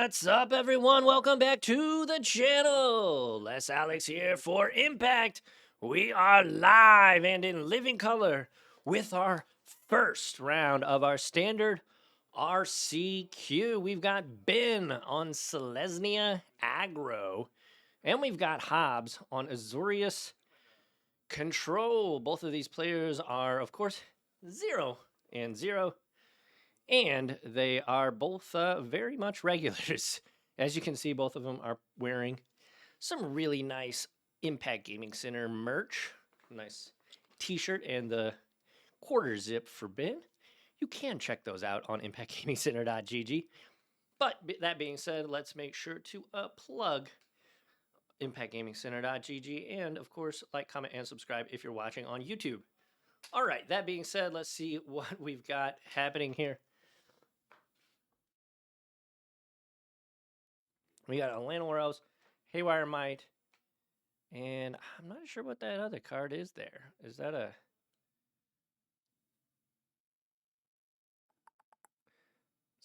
What's up, everyone? Welcome back to the channel. Les Alex here for Impact. We are live and in living color with our first round of our standard RCQ. We've got Ben on Selesnia Aggro, and we've got Hobbs on Azorius Control. Both of these players are, of course, 0 and 0. And they are both very much regulars. As you can see, both of them are wearing some really nice Impact Gaming Center merch. Nice t-shirt and the quarter zip for Ben. You can check those out on impactgamingcenter.gg. But that being said, let's make sure to plug impactgamingcenter.gg. And, of course, like, comment, and subscribe if you're watching on YouTube. All right, that being said, let's see what we've got happening here. We got Atlanta Rose, Haywire Might, and I'm not sure what that other card is there. Is that a...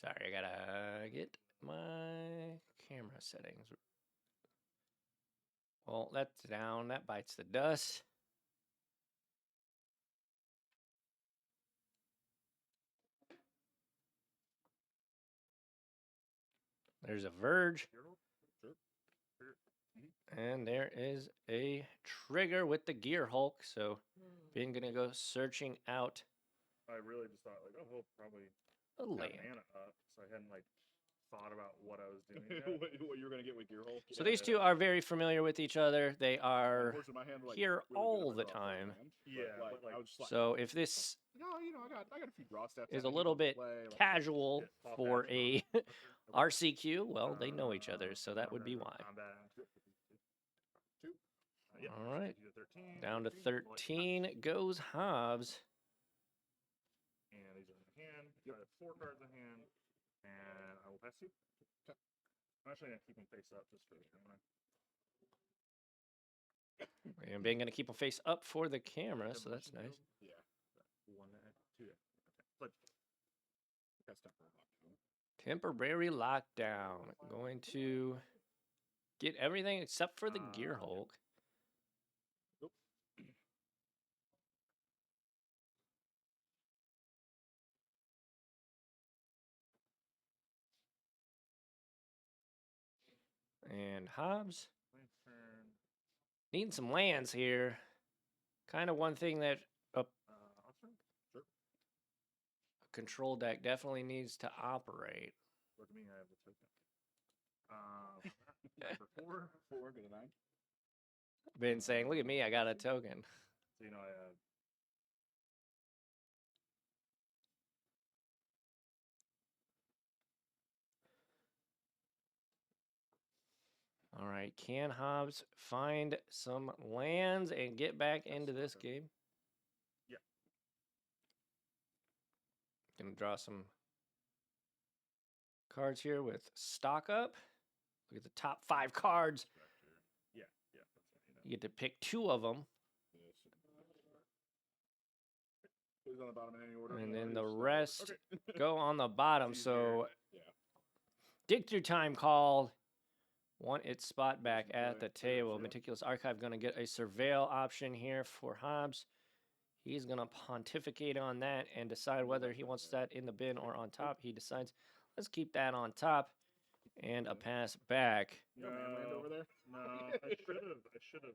Sorry, I gotta get my camera settings. Well, that's down. That bites the dust. There's a Verge. And there is a trigger with the Gear Hulk. So, Ben gonna go searching out. I really just thought, like, oh, he'll probably a land. Mana up, so I hadn't, like, thought about what I was doing. what you were going to get with Gear Hulk. So these two are very familiar with each other. They are here all the time. Yeah, so if this I got a few draw steps is a little bit casual for a RCQ, well, they know each other, so that would be why. All right, down to 13 goes Hobbs. And these are in hand. I have 4 cards in hand, and I will pass you. I'm actually going to keep them face up just for the camera. And Ben going to keep them face up for the camera, so that's nice. Yeah. 1, 2. Okay. That's temporary lockdown. Going to get everything except for the Gear Hulk. And Hobbs needing some lands here. Kind of one thing that a control deck definitely needs to operate. Look at me, I have the token. Number 4, go to 9. Been saying, look at me, I got a token. So you know I have. All right, can Hobbs find some lands and get back into this game? Yeah. Gonna draw some cards here with stock up. Look at the top 5 cards. Yeah. You get to pick 2 of them. On the bottom in any order. And then the rest go on the bottom. So, dig through time called. Want its spot back at the table. Meticulous Archive going to get a surveil option here for Hobbs. He's going to pontificate on that and decide whether he wants that in the bin or on top. He decides, let's keep that on top. And a pass back. No, over there? No, I should have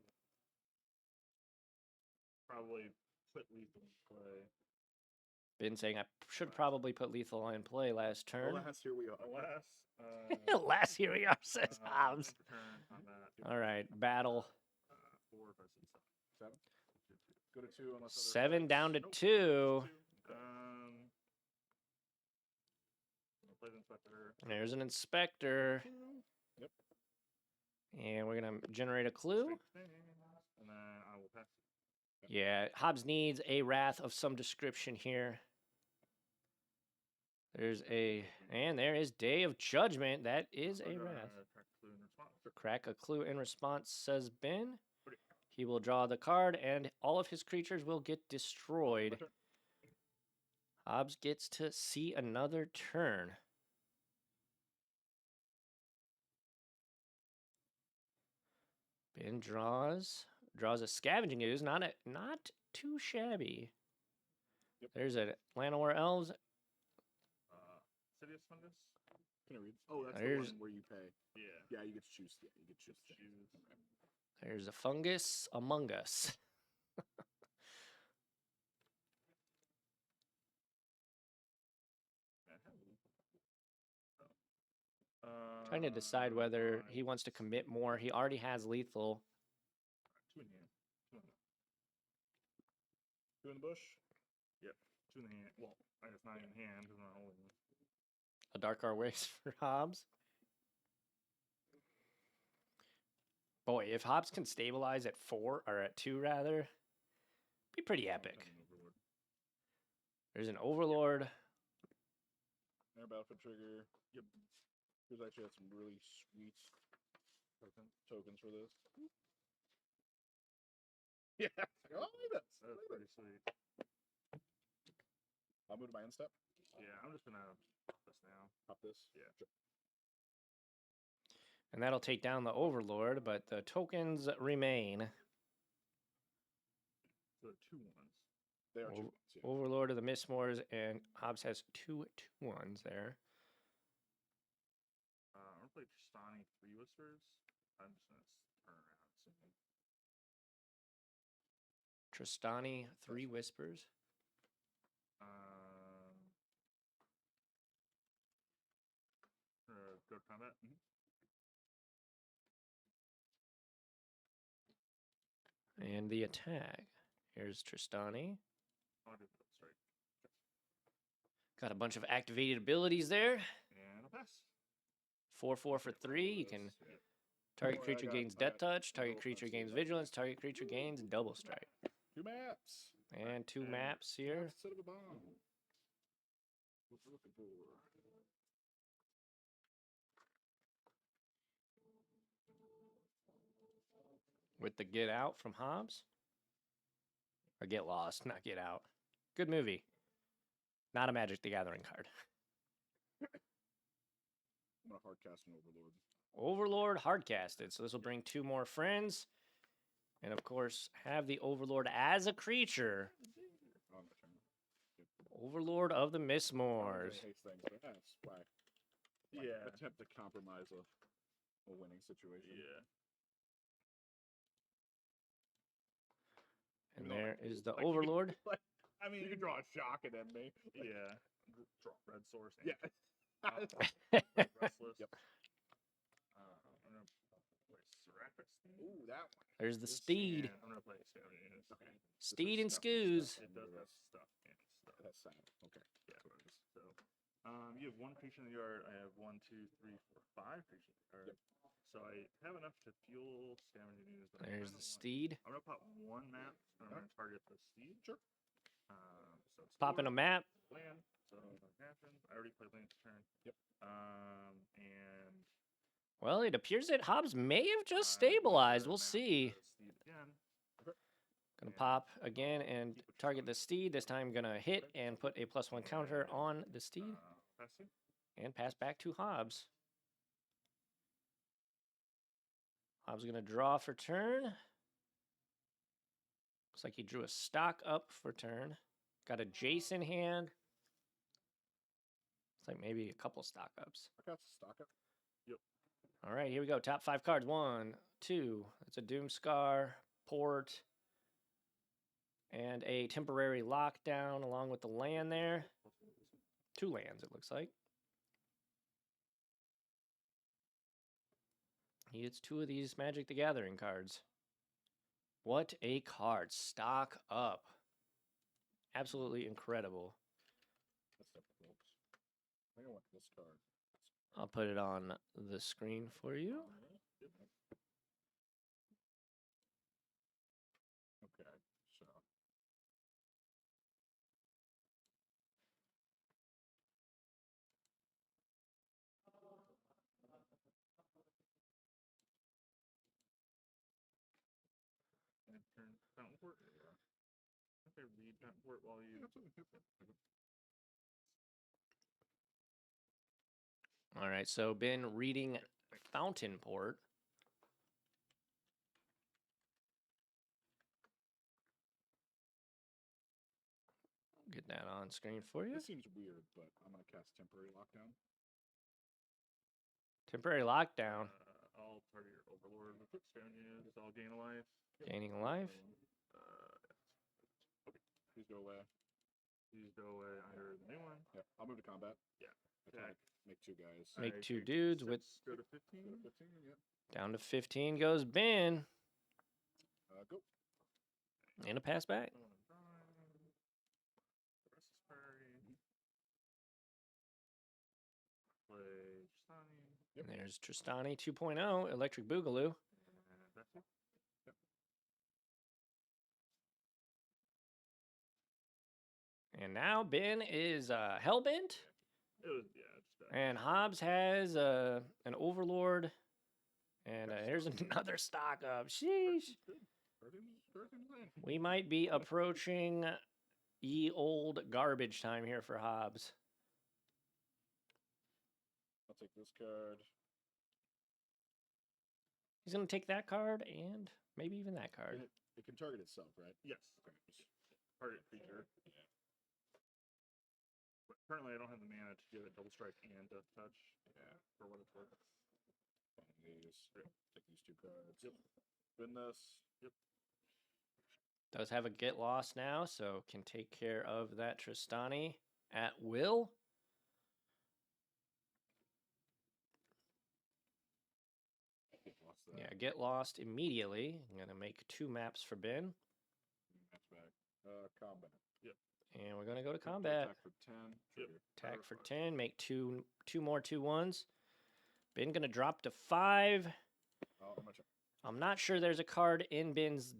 probably put lethal in play. Been saying I should probably put lethal in play last turn. Alas, here we are. Last here we are, says Hobbs. All right, battle. 4, 5, 6, 7. Go to 2 unless 7 down to 2. There's an inspector. Yep. And we're going to generate a clue. And then I will pass it. Yeah, Hobbs needs a wrath of some description here. There's and there is Day of Judgment. That is a wrath. Crack a clue in response, says Ben. He will draw the card, and all of his creatures will get destroyed. Hobbs gets to see another turn. Ben draws a scavenging ooze, not too shabby. Yep. There's a Llanowar Elves. Sidious Fungus. Can I read? Oh, that's There's- the one where you pay. Yeah. Yeah, you get to choose. Yeah, you get to choose. things. Choose. Okay. There's a fungus among us. Trying to decide whether he wants to commit more. He already has lethal. 2 in hand. 2 in hand. 2 in the bush. Yep. 2 in the hand. Well, I guess not in hand because I'm not holding it. A Dark Our Ways for Hobbs. Boy, if Hobbs can stabilize at 4 or at 2 rather, be pretty epic. Overlord. There's an Overlord. Air Battlefield trigger. Yep. Here's actually had some really sweet tokens for this. Yeah. Oh, look at this. That's Look at pretty this. sweet. I'll move to my end step. Yeah, I'm just gonna pop this now. Pop this. Yeah. Sure. And that'll take down the Overlord, but the tokens remain. So 2 ones. They are 2 Over- ones. Yeah. Overlord of the Mistmores, and Hobbs has 2 2-1s there. I'm gonna play Tristani 3 Whispers. I'm just gonna turn around soon. Tristani, 3 Whispers. Go to combat. And the attack. Here's Tristani. I'll do that straight. Got a bunch of activated abilities there. And I'll pass. 4/4 for 3. You can Yeah. target Boy, I creature got- gains I Death got Touch, no target creature offense to gains that. Vigilance, target creature gains Double Strike. 2 maps. And 2 And maps here. Instead of a bomb. What we're looking for. With the Get Out from Hobbs. Or Get Lost, not Get Out. Good movie. Not a Magic the Gathering card. I'm gonna hard cast an Overlord. Overlord hardcasted. So this will bring 2 more friends. And of course, have the Overlord as a creature. Oh, I'm gonna turn. Overlord of the Mistmores. Hates things, but that's why. Yeah. Attempt to compromise a winning situation. Yeah. And You know, there is the like, you can- Overlord. I mean, you can draw a shock and then me. Yeah. Draw red source. Yeah. Restless. Yep. I'm gonna play Seraphic Steed. Ooh, that one. There's the This- Steed. And I'm gonna play Scavenging. Okay. Steed and stuff Scoos. It does have stuff and stuff. That's sad. Okay. Yeah, it is. So, you have 1 creature in the yard. I have 1, 2, 3, 4, 5 creatures in the yard. Yep. So I have enough to fuel Scavenging Ooze. But I There's kinda the Steed. I'm gonna pop 1 map. And I'm gonna target the Steed. Sure. So it's Popping a 4 map. land. So that happens. I already played land this turn. Yep. And Well, it appears that Hobbs may have just I'm gonna stabilized. We'll map see. the Steed again. Gonna pop again and target the Steed. This time gonna hit and put a +1 counter on the Steed. Pass you. And pass back to Hobbs. Hobbs gonna draw for turn. Looks like he drew a stock up for turn. Got a Jace in hand. Looks like maybe a couple stock ups. I got stock up. All right, here we go. Top 5 cards. 1, 2. That's a Doomscar, Port, and a temporary lockdown along with the land there. 2 lands, it looks like. He gets 2 of these Magic the Gathering cards. What a card. Stock up. Absolutely incredible. That's different, folks. I think I want this card. I'll put it on the screen for you. Okay, so. And turn Fountain Port. Okay, read Fountain Port while you. All right, so been reading Fountain Port. Get that on screen for you. This seems weird, but I'm gonna cast temporary lockdown. Temporary lockdown. I'll target your overlord with quickstone units. I'll gain a life. Gaining a life. Okay. Please go away. Please go away under the new one. Yep, I'll move to combat. Yeah. Attack. Make 2 guys. Make I 2 take dudes 6, with go to 15. 15, yep. down to 15 goes Ben. Go. And a pass back. Restless Prairie. Play Tristani. Yep. And there's Tristani 2.0, Electric Boogaloo. And that's it. Yep. And now Ben is Hellbent. It was, yeah, just bad. And Hobbs has an Overlord. And here's another stock up. Sheesh. Everything's fine. We might be approaching ye old garbage time here for Hobbs. I'll take this card. He's going to take that card and maybe even that card. And it can target itself, right? Yes. Okay. Target creature. Yeah. But currently, I don't have the mana to give it double strike and death touch. Yeah. For what it's worth. Find these. Yep. Take these 2 cards. Yep. Spin this. Yep. Does have a get lost now, so can take care of that Tristani at will. Lost that. Yeah, get lost immediately. I'm going to make 2 maps for Ben. Match back. Combat. And we're going to go to combat. Attack for 10. Yep. Trigger. Attack for 10. Make two more 2/1s. Ben going to drop to 5. Oh, I'm gonna check. I'm not sure there's a card in Ben's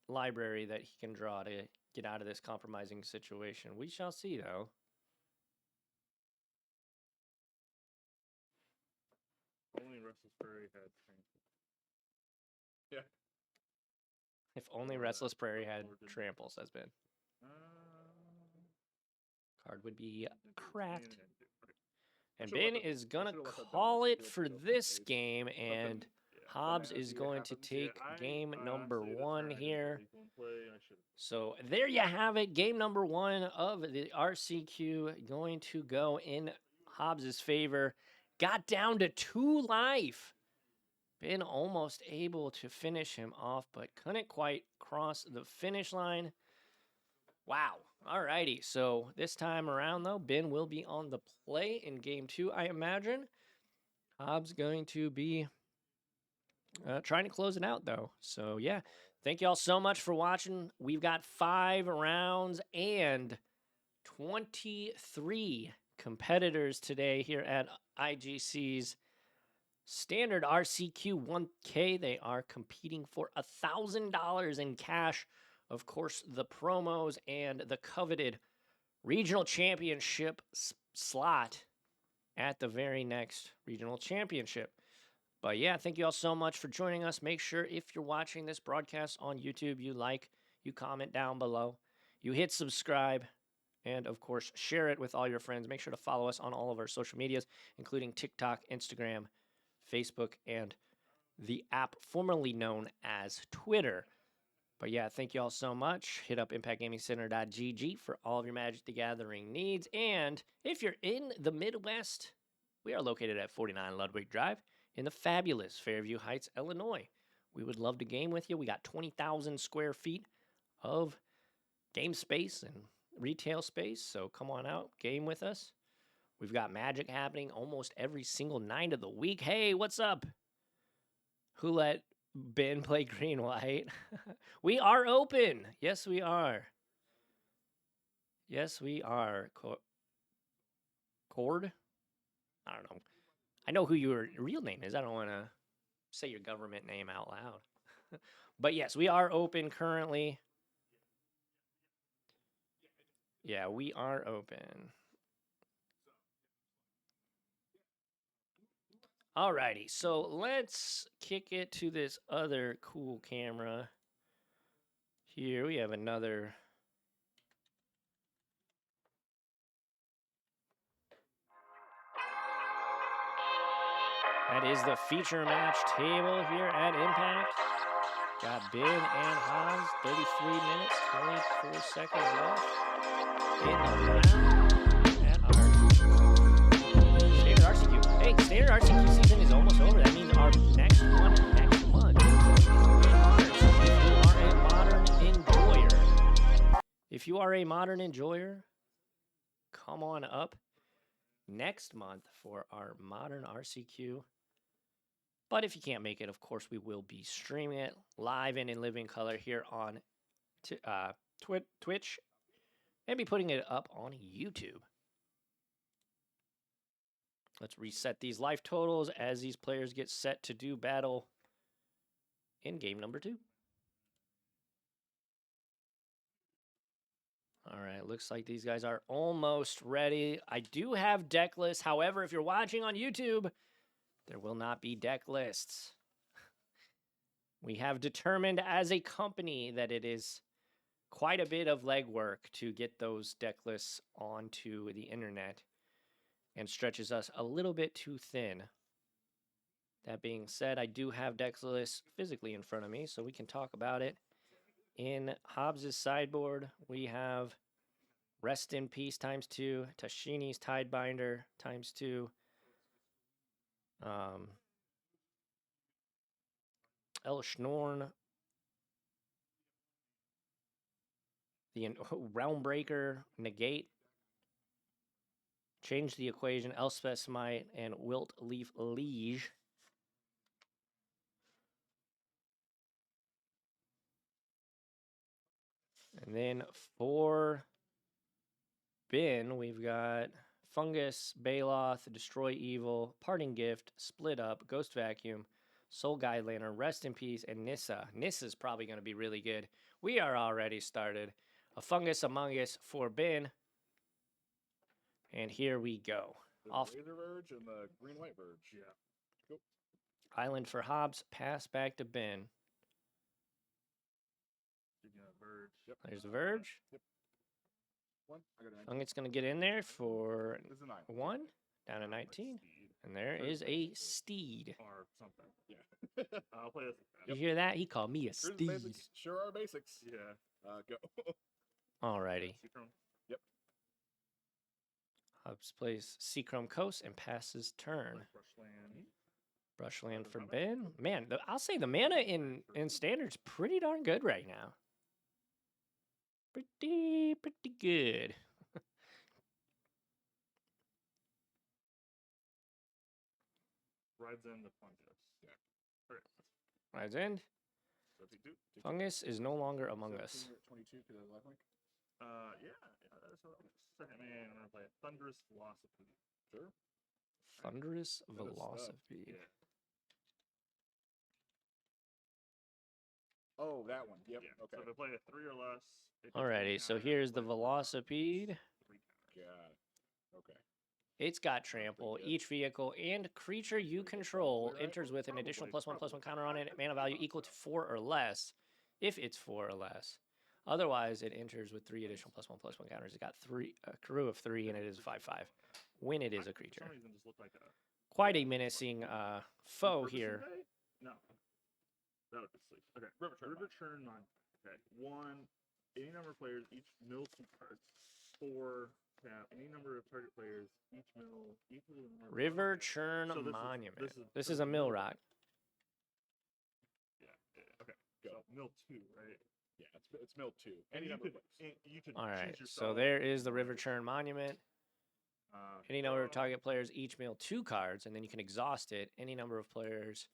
library that he can draw to get out of this compromising situation. We shall see, though. Only Restless Prairie had strength. Yeah. If only Or Restless that Prairie had Overlord didn't. trample, says Ben. Uh, Card would be didn't do its cracked. mana, didn't do- okay. And should've let Ben that- is I going to should've let that call done. it Should've for let that this done. game, Let them- and Yeah, Hobbs mana is see, it going to happens. Yeah, take game number honestly, the 1 turn I didn't here. take one play, I should've- So there you have it. Game number 1 of the RCQ going to go in Hobbs' favor. Got down to 2 life. Been almost able to finish him off, but couldn't quite cross the finish line. Wow. Alrighty. So this time around, though, Ben will be on the play in game 2, I imagine. Hobbs going to be trying to close it out, though. So, yeah. Thank you all so much for watching. We've got 5 rounds and 23 competitors today here at IGC's Standard RCQ 1K. They are competing for $1,000 in cash. Of course, the promos and the coveted regional championship slot at the very next regional championship. But yeah, thank you all so much for joining us. Make sure if you're watching this broadcast on YouTube, you like, you comment down below, you hit subscribe, and of course, share it with all your friends. Make sure to follow us on all of our social medias, including TikTok, Instagram, Facebook, and the app formerly known as Twitter. But yeah, thank you all so much. Hit up impactgamingcenter.gg for all of your Magic the Gathering needs. And if you're in the Midwest, we are located at 49 Ludwig Drive in the fabulous Fairview Heights, Illinois. We would love to game with you. We got 20,000 square feet of game space and retail space. So come on out, game with us. We've got Magic happening almost every single night of the week. Hey, what's up? Who let Ben play green white? We are open. Yes, we are. Yes, we are. Cord? I don't know. I know who your real name is. I don't want to say your government name out loud. But yes, we are open currently. Yeah, we are open. Alrighty, so let's kick it to this other cool camera. Here we have another. That is the feature match table here at Impact. Got Ben and Hobbs, 33 minutes, 24 seconds left in the round at our Standard RCQ. Hey, Standard RCQ season is almost over. That means our next one next month is going to be in March. If you are a modern enjoyer, come on up next month for our modern RCQ. But if you can't make it, of course, we will be streaming it live and in living color here on Twitch and be putting it up on YouTube. Let's reset these life totals as these players get set to do battle in game number 2. All right, looks like these guys are almost ready. I do have deck lists. However, if you're watching on YouTube, there will not be deck lists. We have determined as a company that it is quite a bit of legwork to get those deck lists onto the internet and stretches us a little bit too thin. That being said, I do have deck lists physically in front of me, so we can talk about it. In Hobbs' sideboard, we have Rest in Peace ×2, Tashini's Tidebinder ×2, El Schnorn, the Realmbreaker, Negate, Change the Equation, Elspeth Smite, and Wilt Leaf Liege. And then for Ben, we've got Fungus, Baloth, Destroy Evil, Parting Gift, Split Up, Ghost Vacuum, Soul Guide Lantern, Rest in Peace, and Nissa. Nissa's probably going to be really good. We are already started. A Fungus Among Us for Ben. And here we go. Off the Laser Verge and the Green White Verge. Yeah. Go. Island for Hobbs. Pass back to Ben. Verge. Yep. There's the Verge. Yep. 1. I got a 19. Fungus going to get in there for This is a 9. 1. Down to 19. And there is a Steed. Or something. Yeah. I'll play this. You hear that? He called me a Here's the Steed. basics. Sure are basics. Yeah. Go. Alrighty. Yep. Hobbs plays Seachrome Coast and passes turn. Brushland for Ben. Man, I'll say the mana in Standard's pretty darn good right now. Pretty good. Rides in the Fungus. Yeah. Alright. Rides in. Fungus is no longer among us. 22 because of lifelink. Yeah. Second man, I'm gonna play Thunderous Velocity. Sure. Thunderous Good stuff. Velocity. Yeah. Oh, that one. Yep. Yeah. Okay. So if I play a 3 or less. Alrighty, so here's the Velocipede. Got it. Okay. It's got trample. Each vehicle and creature you control enters with an additional +1/+1 counter on it, mana value equal to 4 or less, if it's 4 or less. Otherwise, it enters with 3 additional +1/+1 counters. It's got a crew of 3, and it is 5/5 when it is a creature. For some reason, just looked like a Quite a menacing foe here. No. That would be sleep. Okay. River Churn Mine. Okay. 1. Any number of players each mill 2 cards. 4. Tap any number of target players each mill equal to the number. River Churn So Monument. this is a mill rock. Yeah. Okay. Go. So mill 2, right? Yeah, it's milled 2. And Any number of players. you could All right, choose so yourself. there is the River Churn Monument. Any number of draw. target players each mill 2 cards, and then you can exhaust it. Any number of players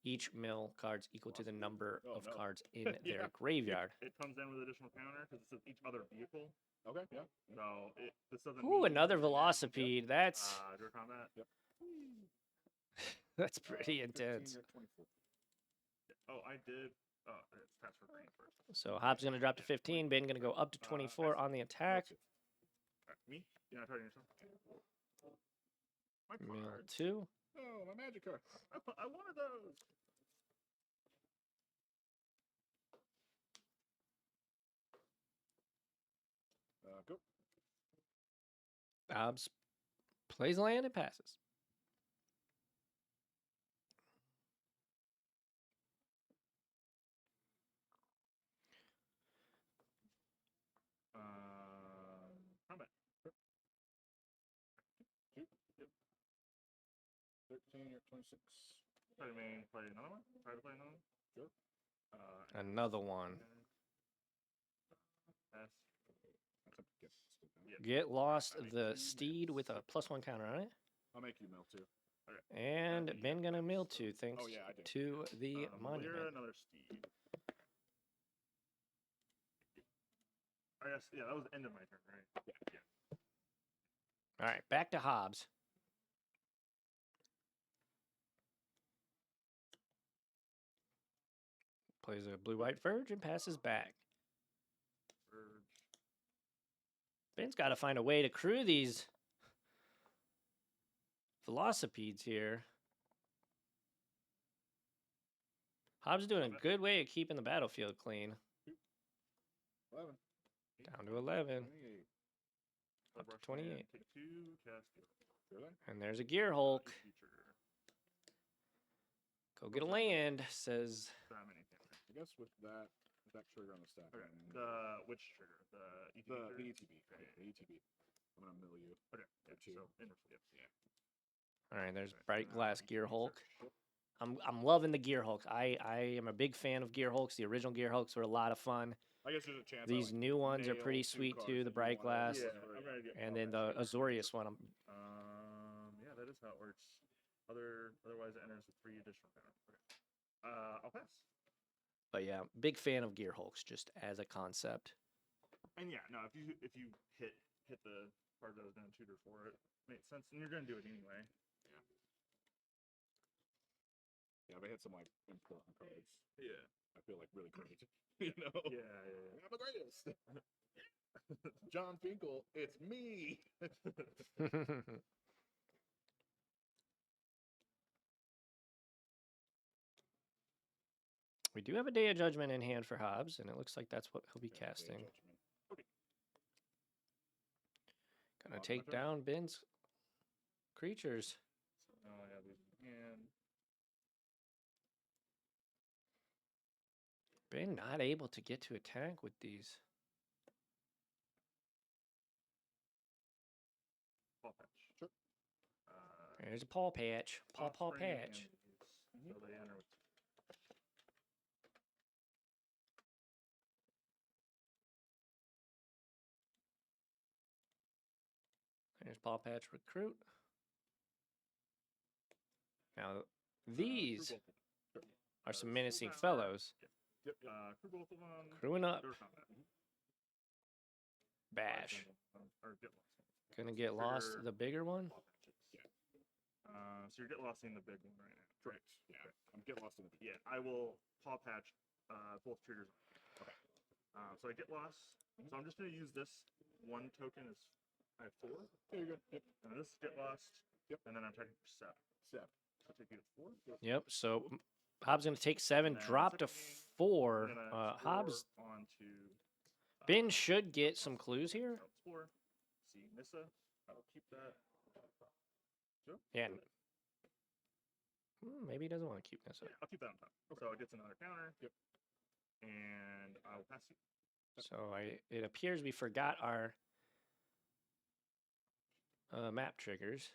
each mill cards equal to the number of cards in their graveyard. It comes in with additional counter because it says each other vehicle. Okay, yeah. So this doesn't. Ooh, mean another right now. Velocipede. That's Draw combat. Yep. that's pretty 15 intense. or 24. Oh, I did. Oh, it's passed for green first. So Hobbs going to drop to 15. Ben going to go up to 24 on the attack. Right, me? You're not targeting yourself. My Mill card. 2. Oh, my magic card. I wanted those. Go. Hobbs plays land and passes. 15, you're at 26. Try to play another one. Try to play another one. Sure. Another one. Pass. That's up to get split down. Yeah. Get lost I make the two steed with a mills. +1 counter on it. I'll make you mill too. And you Ben got gonna this, mill so- 2 thanks Oh, yeah, I do. to the You're monument. another steed. I guess, yeah, that was the end of my turn, right? Yeah. All right, back to Hobbs. Plays a blue-white Verge and passes back. Verge. Ben's got to find a way to crew these velocipedes here. Hobbs doing a good way of keeping the battlefield clean. 11. Down to 11. 28. Up to Brush 28. land, Take 2, cast it. Sure then. And there's a Gear Hulk. Feature. Go get a land, says. That many things. I guess with that trigger on the stack. Okay. I'm Which trigger? The ETB the trigger? ETB. Okay. The ETB. I'm gonna mill you. Okay. Yeah, two. so inversely, yeah. All right, there's Okay, Bright and Glass ETB Gear Hulk. search. I'm loving the Gear Hulk. I am a big fan of Gear Hulks. The original Gear Hulks were a lot of fun. I guess there's a chance. These new ones are pretty sweet too. The Bright Glass, Yeah, I'm gonna get and then Paw the Patch. Azorius one. Yeah, that is how it works. Otherwise, it enters with 3 additional counter. Okay. I'll pass. But yeah, big fan of Gear Hulks just as a concept. And yeah, no, if you hit the card that was going to tutor for it, makes sense, and you're going to do it anyway. Yeah, but I hit some like important cards. Yeah. I feel like really great. You know? Yeah. I'm the greatest. John Finkel, it's me. We do have a Day of Judgment in hand for Hobbs, and it looks like that's what he'll be Yeah, casting. Judgment. Gonna Hobbs, take my turn. down Ben's creatures. So now I have these in hand. Ben not able to get to attack with these. Paw Patch. Sure. There's a paw patch. Paw Offspring and patch. these. So they enter with There's paw patch recruit. Now these crew both of them. Sure. are some Full menacing power. fellows. Yep. Crew both of them. Crewing up. Go to combat. Bash. Or get lost. Gonna get lost Trigger the bigger one. Paw Patches. So you're get lost in the big one right now. Correct. Yeah. I'm getting lost in the Yeah, I will paw patch both triggers. Okay. So I get lost. So I'm just going to use this one token as I have 4. There you go. Yep. And this get lost. Yep. And then I'm taking 7. 7. I'll take you to 4. Yep. So Hobbs gonna take 7, And then drop to second, 4. I'm gonna Hobbs. explore onto Ben should get some clues here. I'll explore. See Nissa. I'll keep that. Sure. Yeah. Maybe he doesn't want to keep this up. Yeah, I'll keep that on top. So it gets another counter. Yep. And I'll pass you. So it appears we forgot our map triggers.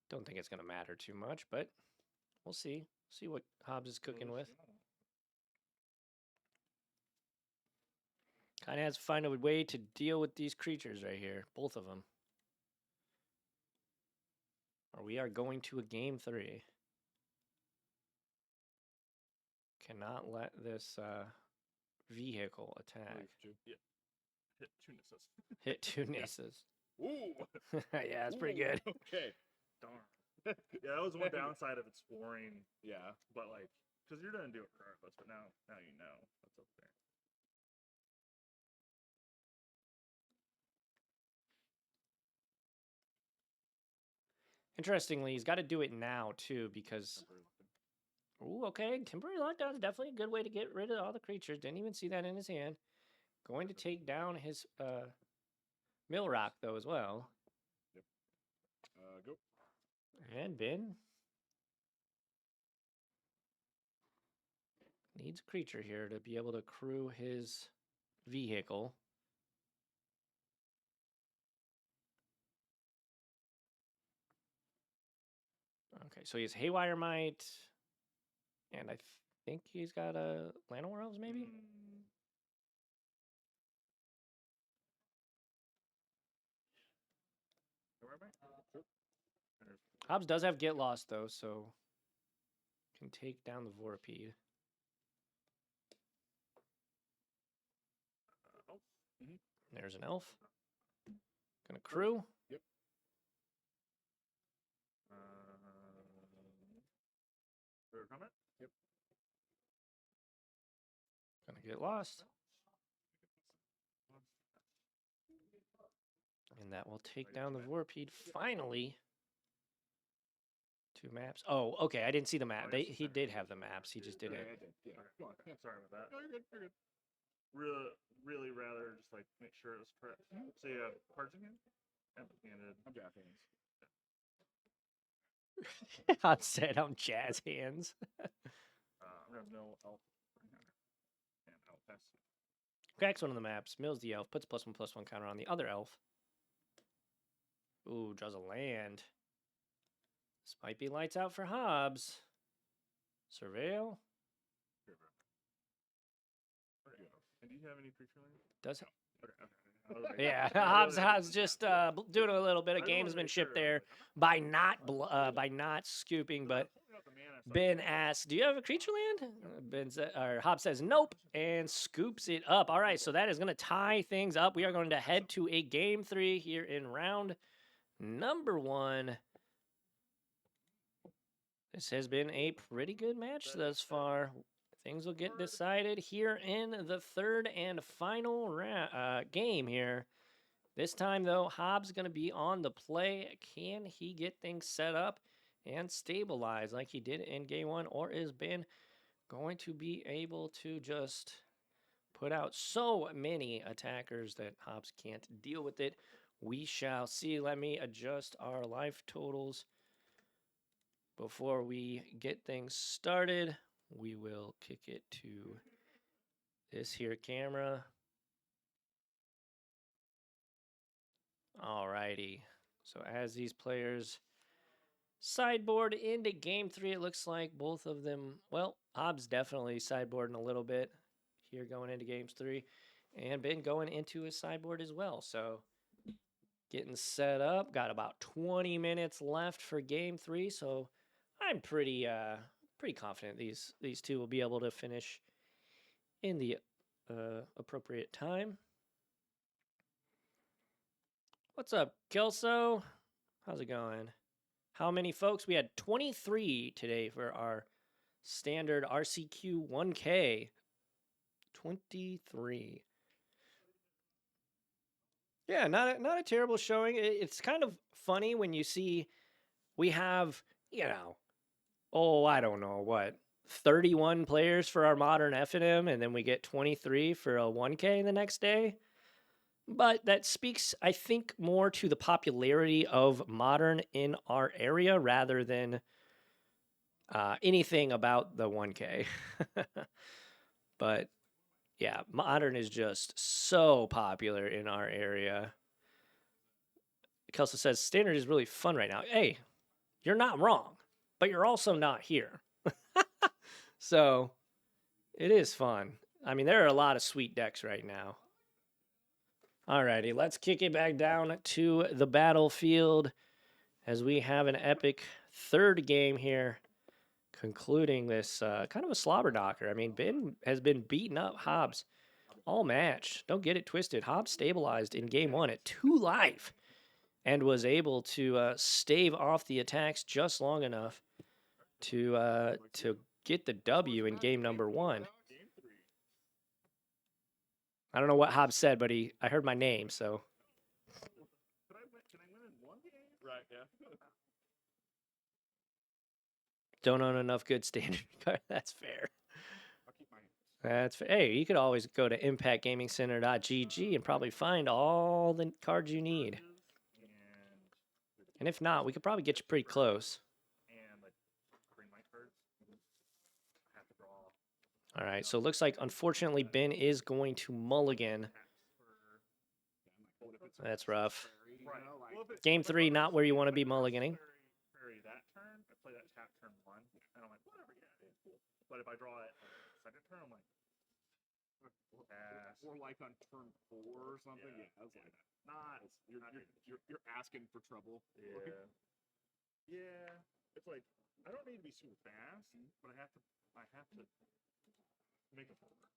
Don't think it's going to matter too much, but we'll see. See what Hobbs is cooking with. Kind of has to find a way to deal with these creatures right here, both of them. Or we are going to a game 3. Cannot let this vehicle attack. Yeah. Hit 2 Nissas. Hit 2 Nissas. Ooh. Yeah, that's pretty Ooh, good. Okay. Darn. Yeah, that was one downside of exploring, Yeah. but like, because you're gonna do it regardless. But now you know what's up there. Interestingly, he's got to do it now too because. Ooh, okay. Temporary lockdown is definitely a good way to get rid of all the creatures. Didn't even see that in his hand. Going to take down his mill rock though as well. Go. And Ben needs a creature here to be able to crew his vehicle. Okay, so he has Haywire Might, and I think he's got a Llanowar Elves, maybe? Where am I? Sure. There's- Hobbs does have Get Lost, though, so can take down the Vorpede. Oh. Mm-hmm. There's an elf. Gonna crew. Yep. Fair comment? Yep. Gonna get lost. And that will take down the Vorpede finally. 2 maps. Oh, okay. I didn't see the map. He did have the maps. He just didn't. Yeah, I did. Yeah. Go on. Yeah. Sorry about that. No, you're good. You're good. Really rather just like make sure it was correct. So you have cards in hand? Empty-handed. I'm jazz hands. I said I'm jazz hands. We have no elf and elf test. Cracks one of the maps. Mills the elf. Puts +1/+1 counter on the other elf. Ooh, draws a land. This might be lights out for Hobbs. Surveil. And do you have any creature lands? Does Okay. yeah, Hobbs just doing a little bit of gamesmanship there by not scooping. But Ben asks, "Do you have a creature land?" Hobbs says, "Nope," and scoops it up. All right, so that is going to tie things up. We are going to head to a game 3 here in round number 1. This has been a pretty good match thus far. Things will get decided here in the 3rd and final game here. This time, though, Hobbs going to be on the play. Can he get things set up and stabilize like he did in game 1? Or is Ben going to be able to just put out so many attackers that Hobbs can't deal with it? We shall see. Let me adjust our life totals before we get things started. We will kick it to this here camera. Alrighty. So as these players sideboard into game 3, it looks like both of them, well, Hobbs definitely sideboarding a little bit here going into games 3. And Ben going into his sideboard as well. So getting set up. Got about 20 minutes left for game 3. So I'm pretty confident these two will be able to finish in the appropriate time. What's up, Kelso? How's it going? How many folks? We had 23 today for our standard RCQ 1K. 23. Yeah, not a terrible showing. It's kind of funny when you see we have, I don't know what, 31 players for our modern F&M, and then we get 23 for a 1K the next day. But that speaks, I think, more to the popularity of modern in our area rather than anything about the 1K. But yeah, modern is just so popular in our area. Kelso says standard is really fun right now. Hey, you're not wrong, but you're also not here. So it is fun. I mean, there are a lot of sweet decks right now. Alrighty, let's kick it back down to the battlefield as we have an epic 3rd game here, concluding this kind of a slobber knocker. I mean, Ben has been beating up Hobbs all match. Don't get it twisted. Hobbs stabilized in game 1 at 2 life and was able to stave off the attacks just long enough to get the W in game number 1. I don't know what Hobbs said, but I heard my name, so. Can I win in 1 game? Right, yeah. Don't own enough good standard cards. That's fair. I'll keep my hands. Hey, you could always go to impactgamingcenter.gg and probably find all the cards you need. And if not, we could probably get you pretty close. And like bring my cards. I have to draw. All right, so it looks like, unfortunately, Ben is going to mulligan. That's rough. Right. Well, Game 3, not where you want to be mulliganing. That turn, I play play that tap turn 1, and I'm like, whatever, yeah, cool. But if I draw it second turn, I'm like, pass. Or like on turn 4 or something. Yeah, that's like that. Not You're asking for trouble. Yeah. Yeah. It's like I don't need to be super fast, but I have to make a forward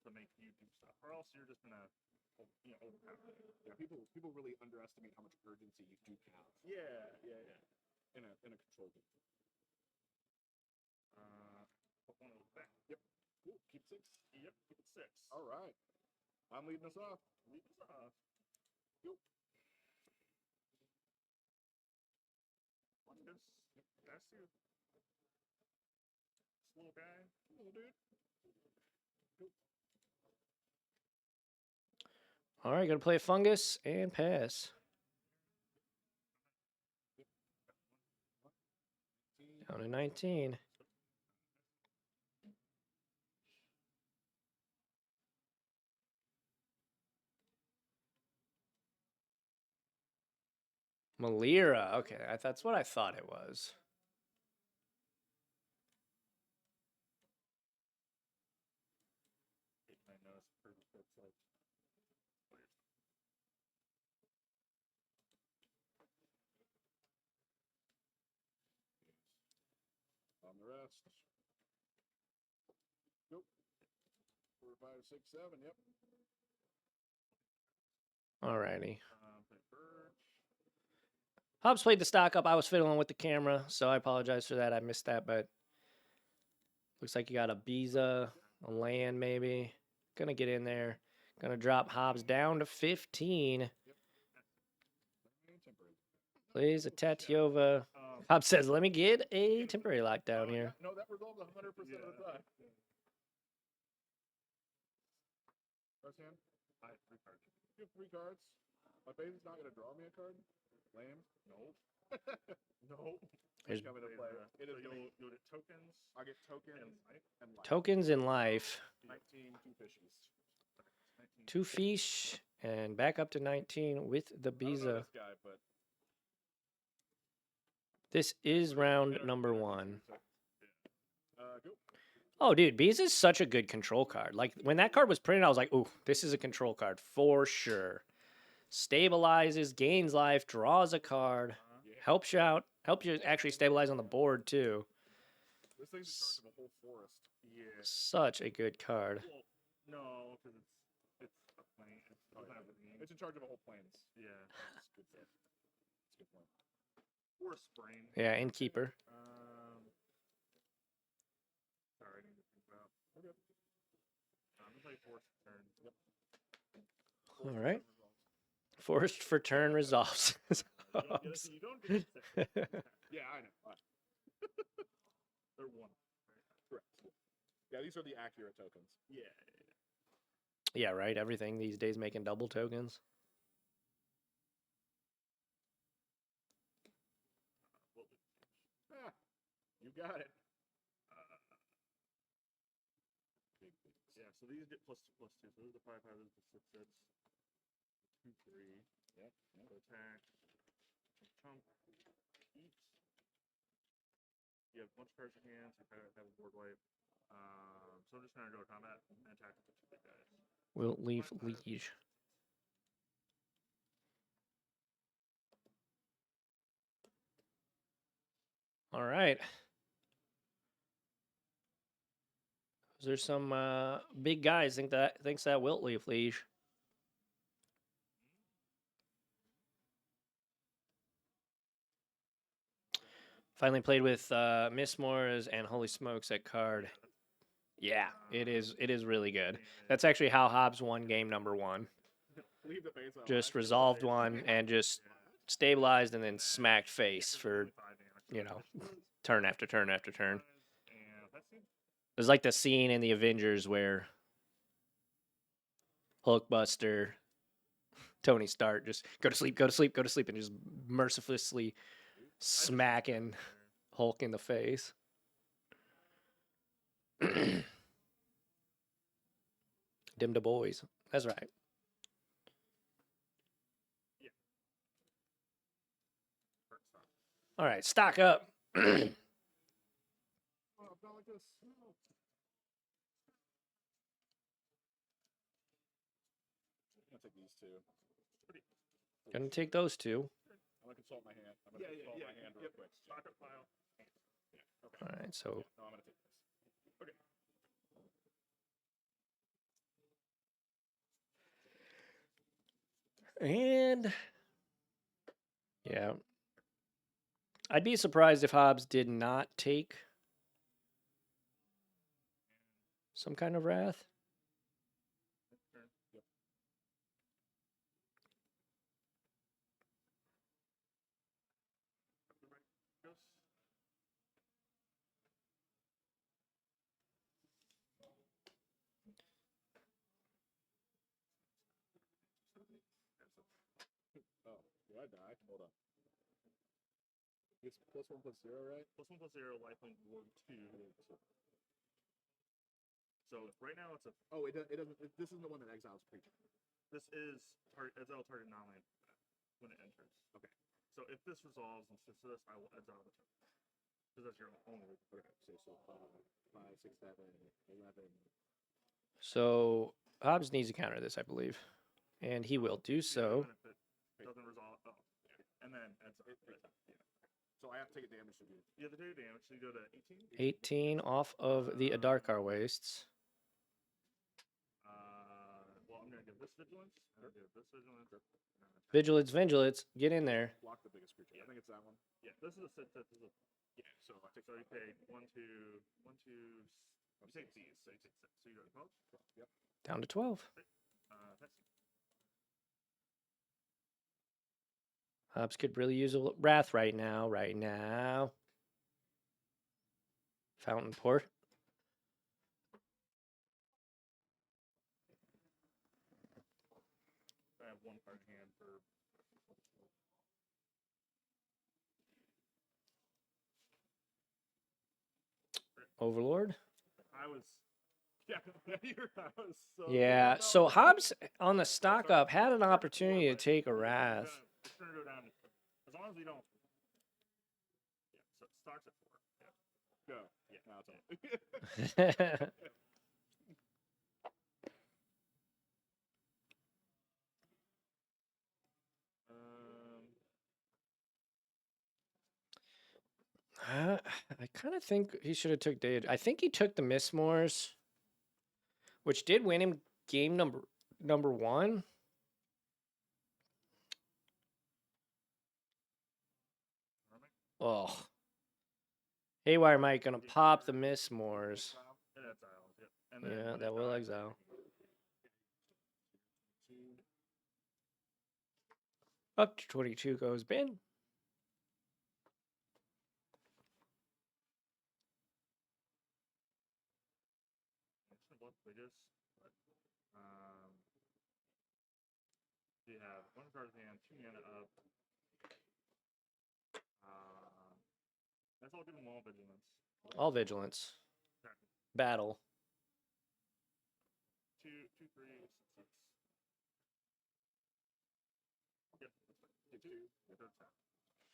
to make you do stuff, or else you're just gonna overpower. Yeah, people really underestimate how much urgency you do have. Yeah. In a control game. Put one of those back. Yep. Cool. Keep 6. Yep. Keep it 6. All right. I'm leading us off. Lead us off. Go. Watch this. That's you. Slow guy. Little dude. All right, gonna play a fungus and pass. Down to 19. Malira. Okay, that's what I thought it was. I know it's pretty like. On the rest. Go. 4, 5, 6, 7. Yep. Alrighty. Play Birch. Hobbs played the stock up. I was fiddling with the camera, so I apologize for that. I missed that, but looks like you got a Biza, a land maybe. Gonna get in there. Gonna drop Hobbs down to 15. Plays a Tatyova. Hobbs says, let me get a temporary lockdown here. No, that resolves 100% of the time. First hand? I have 3 cards. You have 3 cards. My base is not going to draw me a card. Lame. Nope. Nope. There's coming to play. So you'll get tokens. I get tokens and life. tokens in life. 19, 2 fishies. 2 fish and back up to 19 with the I don't know Biza. this guy, but This is round number 1. Go. Oh, dude, Biza is such a good control card. Like, when that card was printed, I was like, ooh, this is a control card for sure. Stabilizes, gains life, draws a card, helps you out, helps you actually stabilize on the board, too. This thing's in charge of a whole forest. Yeah. Such a good card. Well, no, because it's a plane. It's in charge of a whole plains. Yeah. That's good stuff. That's a good point. Or a sprain. Yeah, Innkeeper. Sorry, I need to think about. Okay. I'm gonna play force turn. Yep. All right. Forced for turn resolves. You don't get it. Yeah, I know. They're 1. Correct. Yeah, these are the accurate tokens. Yeah. Yeah, right. Everything these days making double tokens. You got it. Yeah, so these get +2/+2. So this is the 5/5. This is the 6/6. 2/3. Yep. So attack. Chump. Eat. You have a bunch of cards in hand, so you kind of have a board wipe. So I'm just gonna go to combat and attack with the 2 big guys. Wilt Leaf Liege. All right. There's some big guys thinks that Wilt Leaf Liege. Finally played with Miss Moores and Holy Smokes at card. Yeah, it is really good. That's actually how Hobbs won game number 1. Leave the base on. Just resolved one and just stabilized and then smacked face for, turn after turn after turn. It was like the scene in the Avengers where Hulkbuster, Tony Stark just go to sleep, go to sleep, go to sleep, and just mercilessly smacking Hulk in the face. Dim to boys. That's right. All right, stock up. Oh, not like this. No. I'm gonna take these two. Gonna take those two. I'm gonna consult my hand. I'm gonna consult my hand real quick. Pocket file. Yeah. Okay. All right, so No, I'm gonna take this. Okay. and yeah, I'd be surprised if Hobbs did not take some kind of wrath. Turn. Yep. Goes. Oh, do I die? Hold on. It's +1/+0, right? +1/+0, lifelink, ward 2. So right now it's a. Oh, it doesn't. This isn't the one that exiles creature. This is exile target non-land when it enters. Okay. So if this resolves and sits to this, I will exile the token. Because that's your only. Okay. So 5, 6, 7, 11. So Hobbs needs to counter this, I believe, and he will do so. Even if it doesn't resolve. Oh. Yeah. And then exile. Yeah. So I have to take a damage to do. You have to do damage. So you go to 18. 18 off of the Adarkar wastes. Well, I'm gonna give this vigilance. I'm gonna give this vigilance. Vigilance, vigilance, get in there. Block the biggest creature. I think it's that one. Yeah, this is a set. This is a. Yeah. So I take. So you pay 1, 2, 1, 2. You take these. So you take 6. So you go to 12. Yep. Down to 12. That's Hobbs could really use a wrath right now. Fountain port. I have 1 card in hand for. Overlord. I was. Yeah, I was so. Yeah, so Hobbs on the stock up had an opportunity to take a wrath. It's gonna go down. As long as we don't. Yeah, so it starts at 4. Yeah. Go. Yeah. Now it's on. I kind of think he should have took Day. I think he took the Mistmores, which did win him game number 1. Oh, Haywire Mike gonna pop the Mistmores. And exiles. Yep. And then Yeah, when that it will dies, exile. Up to 22 goes Ben. Biggest, but you have 1 card in hand, 2 mana up. That's all. Give them all vigilance. All vigilance. Okay. Battle. 2, 2, 3, 6. Yep. That's fine. 2. That's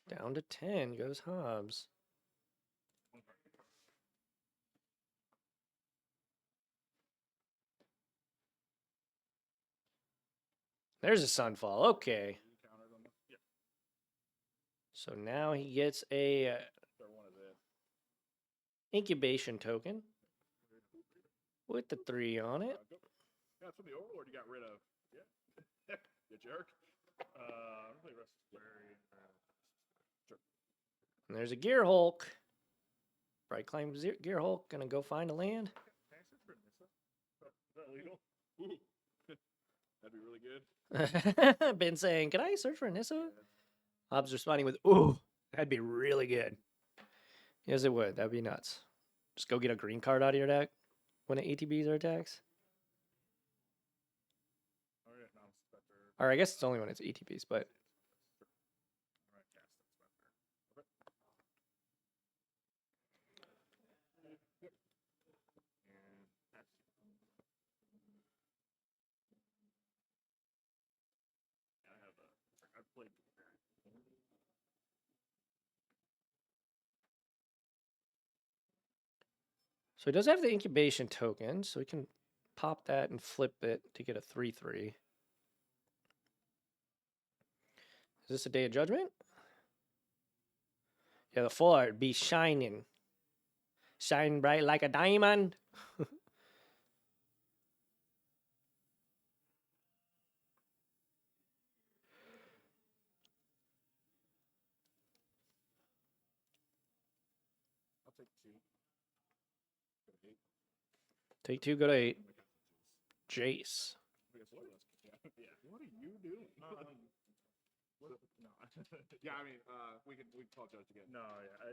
10. Down to 10 goes Hobbs. 1 card. There's a Sunfall. Okay. Counter them. Yep. So now he gets a Third one is it. incubation token with the 3 on it. Go. Yeah, that's from the Overlord you got rid of. Yeah. You jerk. I'm gonna play Rest Square. Sure. And there's a Gear Hulk. Bright Claim Gear Hulk gonna go find a land. Can I search for Nissa? Is that legal? Ooh. That'd be really good. Been saying, can I search for Nissa? Hobbs responding with, ooh, that'd be really good. Yes, it would. That'd be nuts. Just go get a green card out of your deck when it ATBs or attacks. Alright, now Spectre. Or I guess it's only when it's ATBs, but Alright, cast that Spectre. Okay. And that's. Yeah, I have a. I've played. So he does have the incubation token, so we can pop that and flip it to get a 3/3. Is this a Day of Judgment? Yeah, the full art be shining. Shine bright like a diamond. I'll take 2. Go to 8. Take 2, go to 8. Oh my God, Jace. I guess what? Yeah. What are you doing? No. Yeah, I mean, we can call Judge again. No, yeah.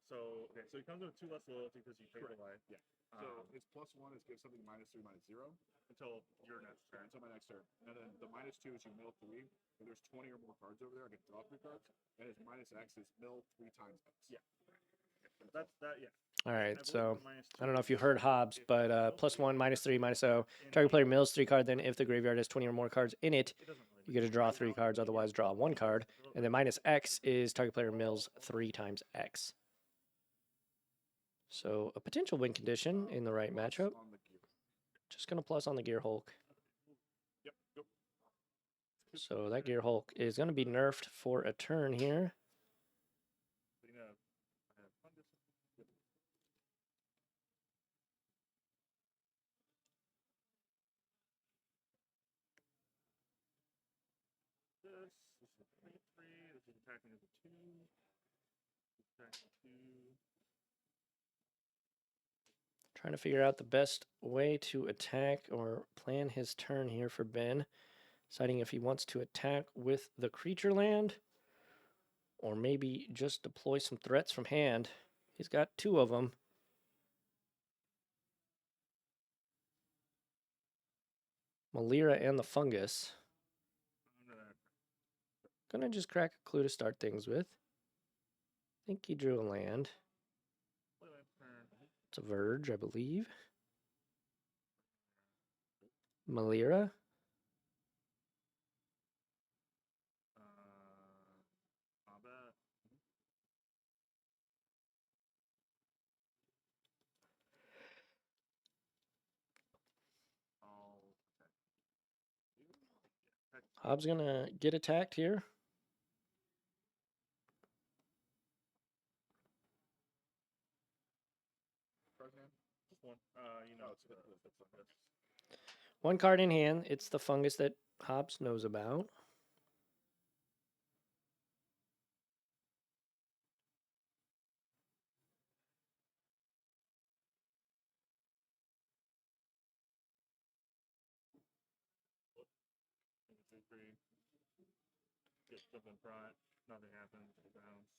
So he comes with 2 less loyalty because you trade Correct. away. Yeah. So his +1 is give something -3, -0 Until your next turn. until my next turn, and then the -2 is you mill 3. If there's 20 or more cards over there, I can draw 3 cards, and his -X is mill 3 times X. Yeah. That's that. Yeah. All right, I so believe the I don't know if -2 you heard Hobbs, but +1, -3, -0. Target player mills 3 cards, then if the graveyard has 20 or more cards in it, it doesn't really you get to draw 3 cards, otherwise draw 1 card. And then -X is target player mills 3 times X. So a potential win condition in the right Plus matchup. on the gear. Just going to plus on the Gear Hulk. Yep. Go. So that Gear Hulk is going to be nerfed for a turn here. You know, I have fungus. This is a 3/3. This is attacking as a 2. Attacking 2. Trying to figure out the best way to attack or plan his turn here for Ben. Deciding if he wants to attack with the creature land or maybe just deploy some threats from hand. He's got 2 of them. Malira and the Fungus. Gonna just crack a clue to start things with. I think he drew a land. It's a Verge, I believe. Malira. I'll bet. Hobbs gonna get attacked here. Just one. You know, it's fungus. 1 card in hand. It's the Fungus that Hobbs knows about. Get stuff in front. Nothing happens. Bounce.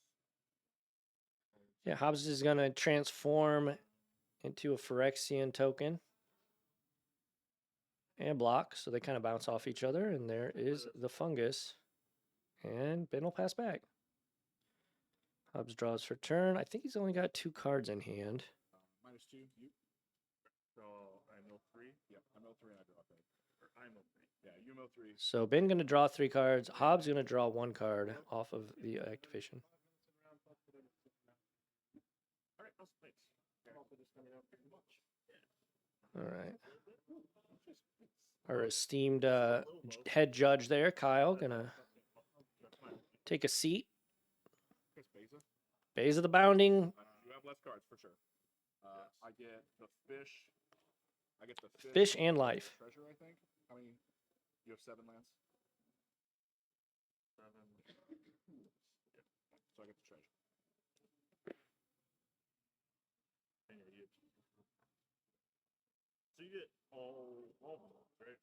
Yeah, Hobbs is gonna transform into a Phyrexian token. And block, so they kind of bounce off each other, and there is the Fungus. And Ben will pass back. Hobbs draws for turn. I think he's only got 2 cards in hand. -2, you. So I mill 3. Yeah, I mill 3 and I draw 3. Or I mill 3. Yeah, you mill 3. So Ben gonna draw 3 cards. Hobbs gonna draw 1 card off of the activation. All right, awesome. Thanks. All right. Our esteemed head judge there, Kyle, gonna take a seat. Chris Beza. Bays of the Bounding. You have less cards for sure. I get the fish. I get the Fish and life. Treasure, I think. How many? You have 7 lands. 7. So I get the treasure. And so you get all of them, right?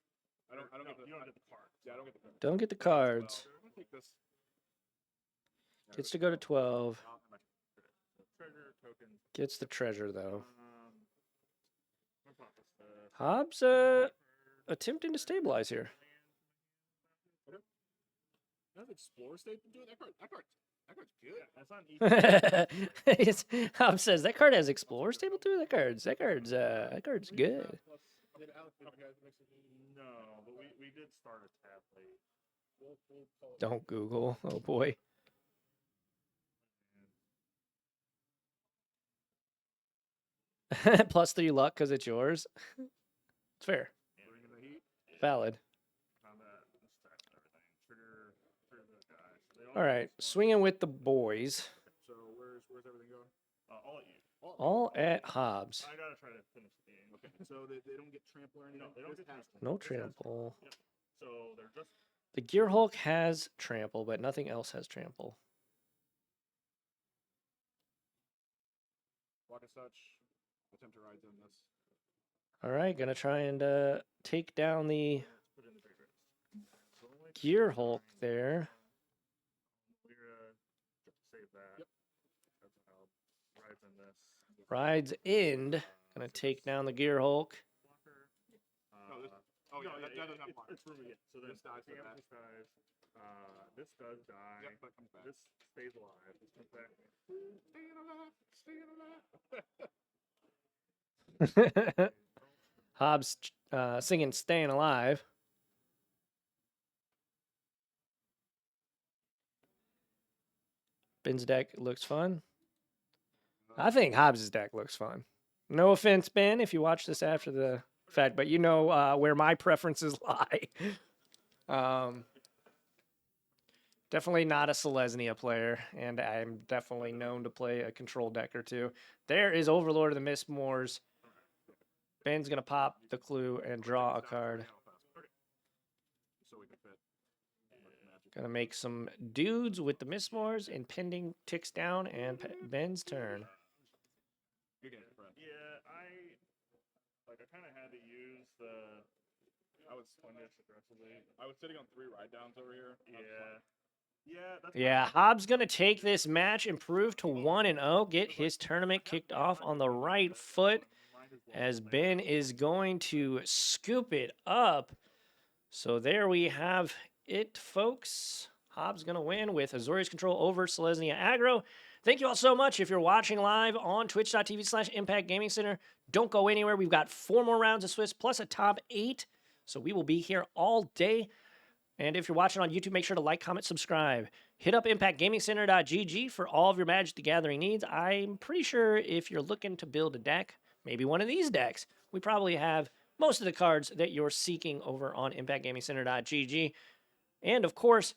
I don't get the. You don't get the cards. Yeah, I don't get the cards. Don't get the cards. I'm gonna take this. Gets to go to 12. Treasure tokens. Gets the treasure though. I'll pop this stuff. Hobbs attempting to stabilize here. That's Explorer State. Dude, that card's good. Yeah, that's on each. Hobbs says that card has Explorer stable too. That card's good. No, but we did start a tab late. Don't Google. Oh boy. Plus 3 luck because it's yours. It's fair. Bring in the heat. Valid. Combat, stack and everything. Trigger the guy. So they All right, swinging with the boys. So where's everything going? All at you. All at Hobbs. I gotta try to finish the game. Okay. So they don't get trample or anything. No, they don't This get has trample. No This has trample. Yep. So they're just The Gear Hulk has trample, but nothing else has trample. block as such. Attempt to ride them this. All right, gonna try and take down the put in the trigger. So only Gear Hulk there. we're save that. Yep. That's how rides in this. Rides end. Gonna take down the Gear Hulk. Blocker. Oh, this- Oh yeah, that doesn't have block. It's removed. So then This dies for that. This dies. This does die. Yep, that comes back. This stays alive. This comes back. Staying alive. Staying alive. Hobbs singing "Staying Alive." Ben's deck looks fun. I think Hobbs' deck looks fun. No offense, Ben, if you watch this after the fact, but you know where my preferences lie. Definitely not a Selesnia player, and I'm definitely known to play a control deck or two. There is Overlord of the Mistmoors. Ben's going to pop the clue and draw a card. So we can fit. Going to make some dudes with the Mistmoors, and pending ticks down, and Ben's turn. Good game, friend. Yeah, I kind of had to use the. I was aggressively. I was sitting on 3 ride downs over here. I was like, Yeah, that's Yeah, Hobbs going to take this match, improve to 1-0, get his tournament kicked off on the right foot, as Ben is going to scoop it up. So there we have it, folks. Hobbs going to win with Azorius control over Selesnia Aggro. Thank you all so much. If you're watching live on twitch.tv/Impact Gaming Center, don't go anywhere. We've got 4 more rounds of Swiss plus a top 8. So we will be here all day. And if you're watching on YouTube, make sure to like, comment, subscribe. Hit up ImpactGamingCenter.gg for all of your Magic the Gathering needs. I'm pretty sure if you're looking to build a deck, maybe one of these decks, we probably have most of the cards that you're seeking over on ImpactGamingCenter.gg. And of course,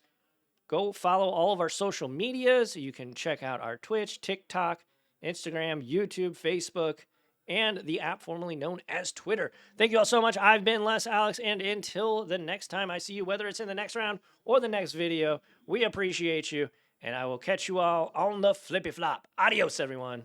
go follow all of our social medias. You can check out our Twitch, TikTok, Instagram, YouTube, Facebook, and the app formerly known as Twitter. Thank you all so much. I've been Les Alex, and until the next time I see you, whether it's in the next round or the next video, we appreciate you, and I will catch you all on the flippy flop. Adios, everyone.